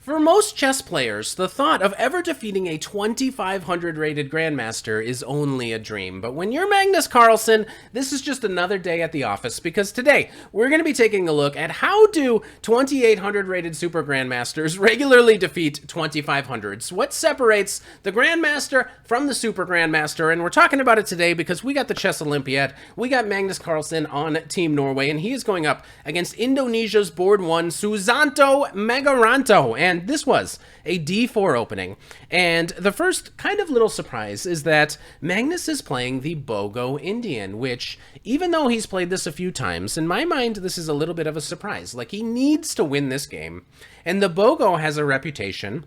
For most chess players, the thought of ever defeating a 2500 rated grandmaster is only a dream. But when you're Magnus Carlsen, this is just another day at the office, because today we're going to be taking a look at how do 2800 rated super grandmasters regularly defeat 2500s. What separates the grandmaster from the super grandmaster? And we're talking about it today because we got the Chess Olympiad. We got Magnus Carlsen on Team Norway, and he is going up against Indonesia's board one, Susanto Megaranto. And this was a d4 opening. And the first kind of little surprise is that Magnus is playing the Bogo-Indian, which, even though he's played this a few times, in my mind, this is a little bit of a surprise. Like, he needs to win this game. And the Bogo has a reputation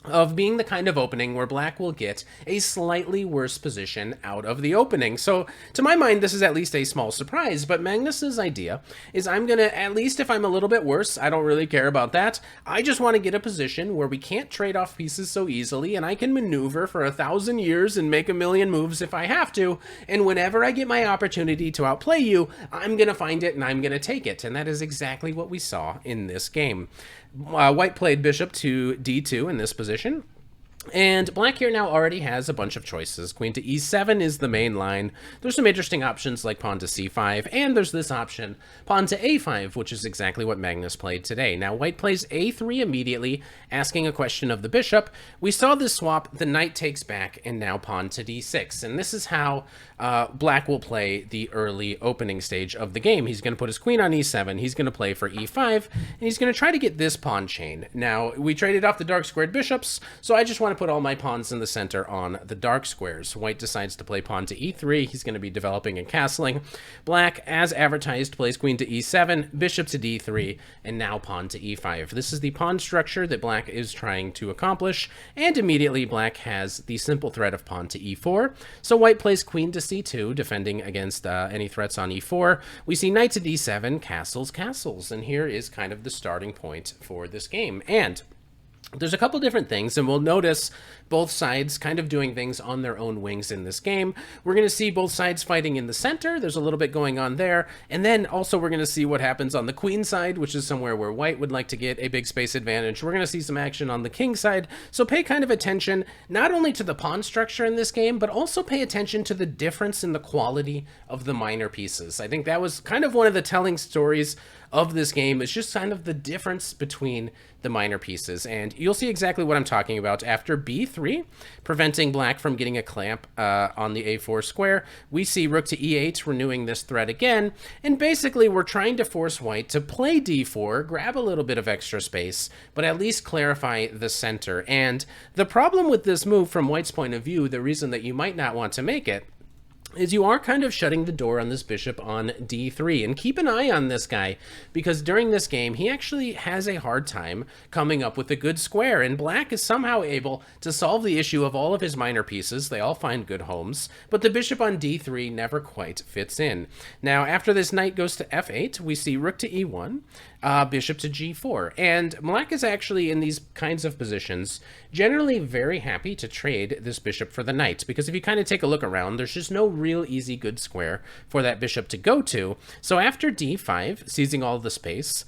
of being the kind of opening where black will get a slightly worse position out of the opening. So, to my mind, this is at least a small surprise, but Magnus's idea is I'm gonna, at least if I'm a little bit worse, I don't really care about that. I just want to get a position where we can't trade off pieces so easily, and I can maneuver for 1,000 years and make a million moves if I have to, and whenever I get my opportunity to outplay you, I'm gonna find it and I'm gonna take it, and that is exactly what we saw in this game. White played bishop to d2 in this position. And black here now already has a bunch of choices. Queen to e7 is the main line. There's some interesting options like pawn to c5, and there's this option, pawn to a5, which is exactly what Magnus played today. Now, white plays a3 immediately, asking a question of the bishop. We saw this swap, the knight takes back, and now pawn to d6. And this is how black will play the early opening stage of the game. He's going to put his queen on e7, he's going to play for e5, and he's going to try to get this pawn chain. Now, we traded off the dark squared bishops, so I just want to put all my pawns in the center on the dark squares. White decides to play pawn to e3. He's going to be developing and castling. Black, as advertised, plays queen to e7, bishop to d3, and now pawn to e5. This is the pawn structure that black is trying to accomplish, and immediately black has the simple threat of pawn to e4. So white plays queen to c2, defending against any threats on e4. We see knight to d7, castles, castles, and here is kind of the starting point for this game. And there's a couple different things, and we'll notice both sides kind of doing things on their own wings in this game. We're going to see both sides fighting in the center. There's a little bit going on there. And then also we're going to see what happens on the queen side, which is somewhere where white would like to get a big space advantage. We're going to see some action on the king side. So pay kind of attention, not only to the pawn structure in this game, but also pay attention to the difference in the quality of the minor pieces. I think that was kind of one of the telling stories of this game, is just kind of the difference between the minor pieces. And you'll see exactly what I'm talking about. After b3, preventing black from getting a clamp on the a4 square, we see rook to e8, renewing this threat again. And basically, we're trying to force white to play d4, grab a little bit of extra space, but at least clarify the center. And the problem with this move from white's point of view, the reason that you might not want to make it, is you are kind of shutting the door on this bishop on d3. And keep an eye on this guy, because during this game, he actually has a hard time coming up with a good square, and black is somehow able to solve the issue of all of his minor pieces. They all find good homes, but the bishop on d3 never quite fits in. Now, after this knight goes to f8, we see rook to e1, bishop to g4, and black is actually, in these kinds of positions, generally very happy to trade this bishop for the knight, because if you kind of take a look around, there's just no real easy good square for that bishop to go to. So after d5, seizing all the space,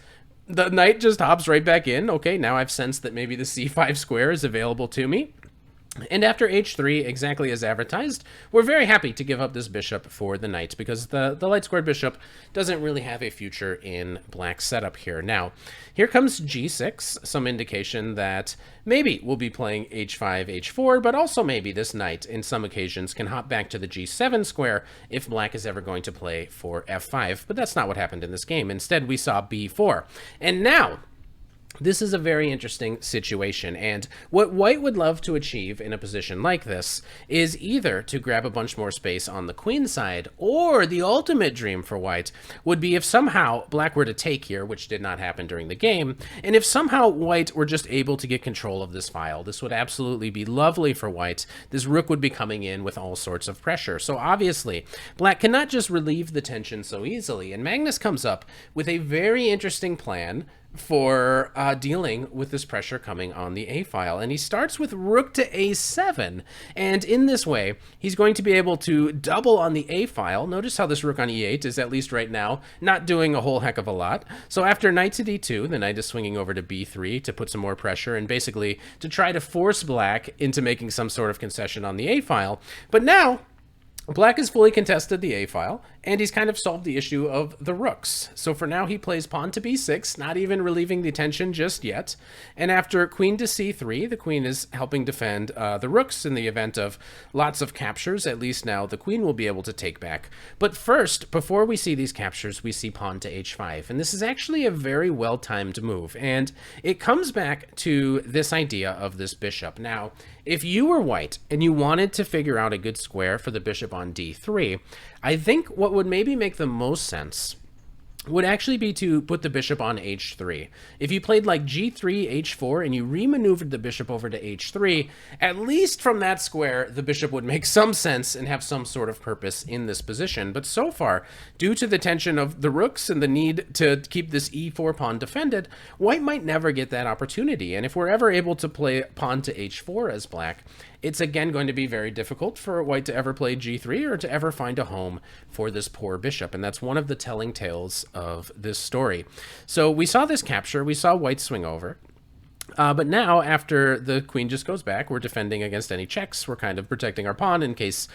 the knight just hops right back in. Okay, now I've sensed that maybe the c5 square is available to me. And after h3, exactly as advertised, we're very happy to give up this bishop for the knight, because the light squared bishop doesn't really have a future in black's setup here. Now, here comes g6, some indication that maybe we'll be playing h5, h4, but also maybe this knight, in some occasions, can hop back to the g7 square if black is ever going to play for f5. But that's not what happened in this game. Instead, we saw b4. And now, this is a very interesting situation, and what white would love to achieve in a position like this is either to grab a bunch more space on the queen side, or the ultimate dream for white would be if somehow black were to take here, which did not happen during the game, and if somehow white were just able to get control of this file. This would absolutely be lovely for white. This rook would be coming in with all sorts of pressure. So obviously, black cannot just relieve the tension so easily, and Magnus comes up with a very interesting plan for dealing with this pressure coming on the a file. And he starts with rook to a7. And in this way, he's going to be able to double on the a file. Notice how this rook on e8 is, at least right now, not doing a whole heck of a lot. So after knight to d2, the knight is swinging over to b3 to put some more pressure and basically to try to force black into making some sort of concession on the a file. But now, black has fully contested the a file, and he's kind of solved the issue of the rooks. So for now, he plays pawn to b6, not even relieving the tension just yet. And after queen to c3, the queen is helping defend the rooks in the event of lots of captures. At least now the queen will be able to take back. But first, before we see these captures, we see pawn to h5. And this is actually a very well-timed move. And it comes back to this idea of this bishop. Now, if you were white and you wanted to figure out a good square for the bishop on d3, I think what would maybe make the most sense would actually be to put the bishop on h3. If you played like g3, h4, and you remaneuvered the bishop over to h3, at least from that square, the bishop would make some sense and have some sort of purpose in this position. But so far, due to the tension of the rooks and the need to keep this e4 pawn defended, white might never get that opportunity. And if we're ever able to play pawn to h4 as black, it's again going to be very difficult for white to ever play g3 or to ever find a home for this poor bishop. And that's one of the telling tales of this story. So we saw this capture, we saw white swing over. But now, after the queen just goes back, we're defending against any checks. We're kind of protecting our pawn in case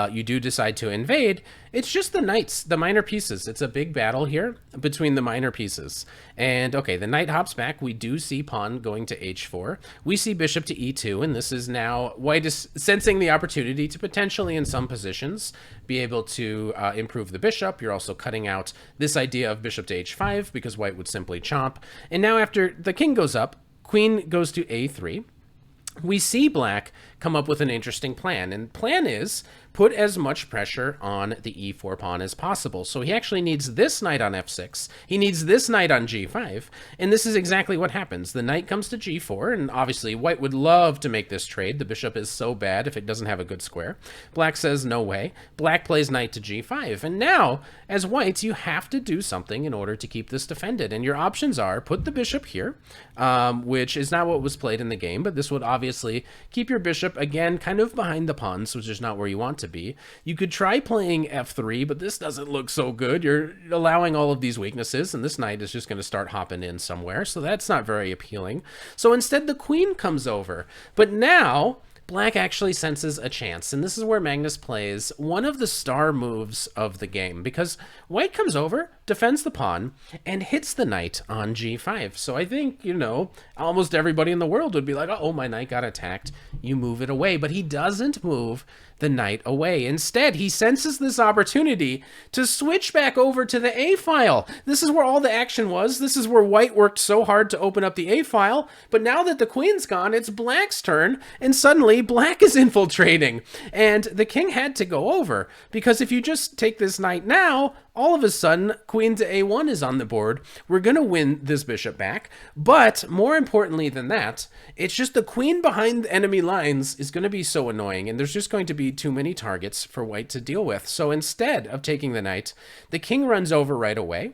you do decide to invade. It's just the knights, the minor pieces. It's a big battle here between the minor pieces. And, okay, the knight hops back. We do see pawn going to h4. We see bishop to e2, and this is now white is sensing the opportunity to potentially, in some positions, be able to improve the bishop. You're also cutting out this idea of bishop to h5 because white would simply chomp. And now after the king goes up, queen goes to a3. We see black come up with an interesting plan. And plan is put as much pressure on the e4 pawn as possible. So he actually needs this knight on f6. He needs this knight on g5. And this is exactly what happens. The knight comes to g4. And obviously, white would love to make this trade. The bishop is so bad if it doesn't have a good square. Black says, no way. Black plays knight to g5. And now, as whites, you have to do something in order to keep this defended. And your options are put the bishop here, which is not what was played in the game. But this would obviously keep your bishop, again, kind of behind the pawns, which is not where you want to be. You could try playing f3, but this doesn't look so good. You're allowing all of these weaknesses, and this knight is just going to start hopping in somewhere, so that's not very appealing. So instead, the queen comes over. But now, black actually senses a chance, and this is where Magnus plays one of the star moves of the game, because white comes over, defends the pawn, and hits the knight on g5. So I think, you know, almost everybody in the world would be like, oh, my knight got attacked. You move it away. But he doesn't move the knight away. Instead, he senses this opportunity to switch back over to the a file. This is where all the action was. This is where white worked so hard to open up the a file. But now that the queen's gone, it's black's turn, and suddenly black is infiltrating. And the king had to go over, because if you just take this knight now, all of a sudden, queen to a1 is on the board. We're going to win this bishop back. But more importantly than that, it's just the queen behind enemy lines is going to be so annoying, and there's just going to be too many targets for white to deal with. So instead of taking the knight, the king runs over right away.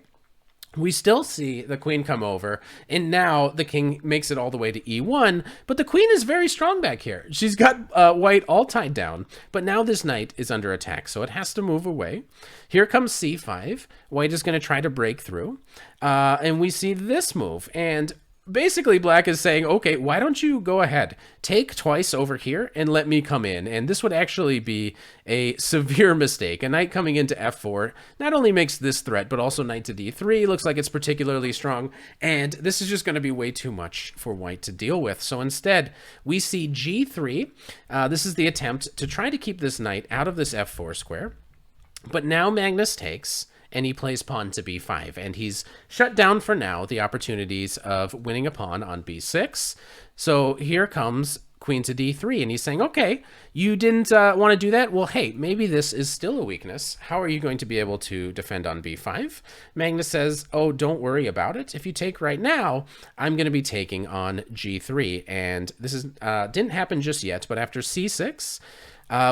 We still see the queen come over, and now the king makes it all the way to e1, but the queen is very strong back here. She's got white all tied down, but now this knight is under attack, so it has to move away. Here comes c5. White is going to try to break through, and we see this move, and basically, black is saying, okay, why don't you go ahead, take twice over here and let me come in. And this would actually be a severe mistake. A knight coming into f4 not only makes this threat, but also knight to d3 looks like it's particularly strong. And this is just going to be way too much for white to deal with. So instead, we see g3. This is the attempt to try to keep this knight out of this f4 square. But now Magnus takes, and he plays pawn to b5, and he's shut down for now the opportunities of winning a pawn on b6. So here comes queen to d3, and he's saying, okay, you didn't want to do that? Well, hey, maybe this is still a weakness. How are you going to be able to defend on b5? Magnus says, oh, don't worry about it. If you take right now, I'm going to be taking on g3, and this is didn't happen just yet, but after c6,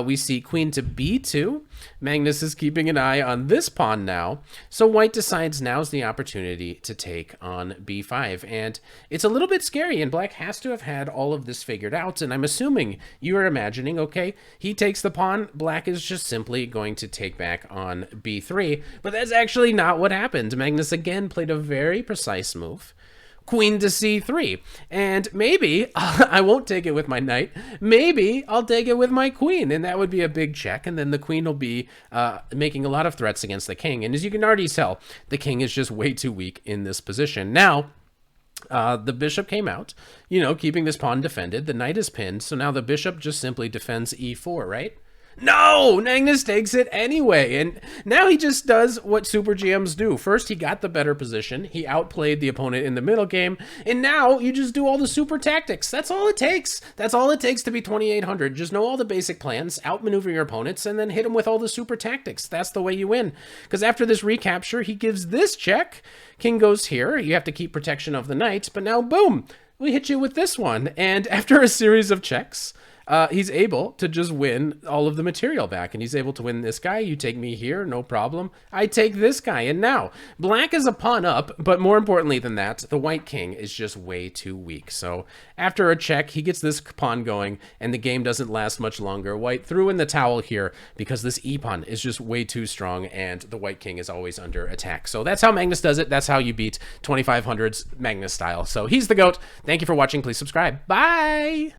We see queen to b2. Magnus is keeping an eye on this pawn now. So white decides now's the opportunity to take on b5. And it's a little bit scary, and black has to have had all of this figured out. And I'm assuming you are imagining, okay, he takes the pawn, black is just simply going to take back on b3. But that's actually not what happened. Magnus again played a very precise move. Queen to c3, and maybe I won't take it with my knight. Maybe I'll take it with my queen, and that would be a big check, and then the queen will be making a lot of threats against the king. And as you can already tell, the king is just way too weak in this position. Now, the bishop came out, you know, keeping this pawn defended. The knight is pinned, so now the bishop just simply defends e4, right? No! Magnus takes it anyway, and now he just does what super GMs do. First, he got the better position, he outplayed the opponent in the middle game, and now you just do all the super tactics. That's all it takes. That's all it takes to be 2800. Just know all the basic plans, outmaneuver your opponents, and then hit them with all the super tactics. That's the way you win. Because after this recapture, he gives this check. King goes here. You have to keep protection of the knight, but now, boom! We hit you with this one, and after a series of checks, he's able to just win all of the material back, and he's able to win this guy. You take me here, no problem. I take this guy, and now black is a pawn up, but more importantly than that, the white king is just way too weak. So after a check, he gets this pawn going, and the game doesn't last much longer. White threw in the towel here because this e-pawn is just way too strong, and the white king is always under attack. So that's how Magnus does it. That's how you beat 2500's Magnus style. So he's the GOAT. Thank you for watching. Please subscribe. Bye!